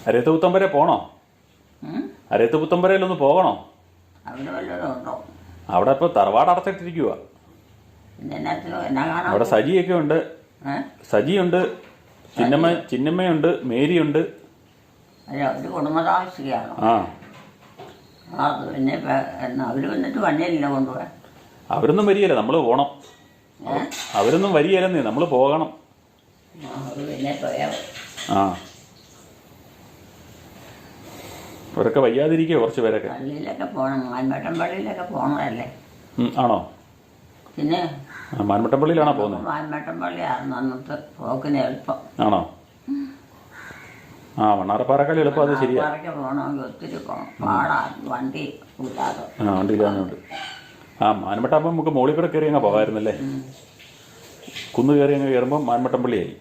അരയത്ത് പുത്തമ്പരെ പോണോ? അരയത്ത് പുത്തമ്പരയിലൊന്ന് പോകണോ? അവിടെ വല്ലതും ഉണ്ടോ? അവിടെ ഇപ്പോൾ തറവാട് അടച്ചിട്ടിരിക്കുക. പിന്നെ എന്നാ കാണാൻ? അവിടെ സജിയൊക്കെ ഉണ്ട്. സജിയുണ്ട്, ചിന്നമ്മയുണ്ട്, മേരിയുണ്ട്. അല്ല, ഒരു കുടുംബതാമസിക്കുകയാണോ? ആ, അത് പിന്നെ അവർ വന്നിട്ട് വണ്ടിയില്ല കൊണ്ടുപോകാൻ. അവരൊന്നും വരികയില്ല, നമ്മൾ പോകണം. അവരൊന്നും വരികയില്ലെന്നേ, നമ്മൾ പോകണം. അത് പിന്നെ പോയാൽ ആ, അവരൊക്കെ വയ്യാതിരിക്കുക കുറച്ച് പേരൊക്കെ. പള്ളിയിലൊക്കെ പോകണം, മാൻമട്ടം പള്ളിയിലൊക്കെ പോകണമല്ലേ? ആണോ? പിന്നെ മാൻമട്ടം പള്ളിയിലാണോ പോകുന്നത്? മാൻമട്ടം പള്ളിയായിരുന്നു അന്നത്തെ പോക്കിന് എളുപ്പം. ആണോ? ആ, വണ്ണാറപ്പാറക്കാൾ എളുപ്പം. അത് ശരിയാ. പാറയ്ക്ക് പോകണമെങ്കിൽ ഒത്തിരി പോകണം, പാടാ, വണ്ടി കൂട്ടാതെ. ആ, വണ്ടിയില്ലാഞ്ഞോണ്ട്. ആ, മാൻമട്ടാകുമ്പോൾ നമുക്ക് മുകളിൽ കൂടെ കയറി അങ്ങ് പോകാമായിരുന്നല്ലേ. കുന്ന് കയറി അങ്ങ് കയറുമ്പോൾ മാൻമട്ടം പള്ളിയായി.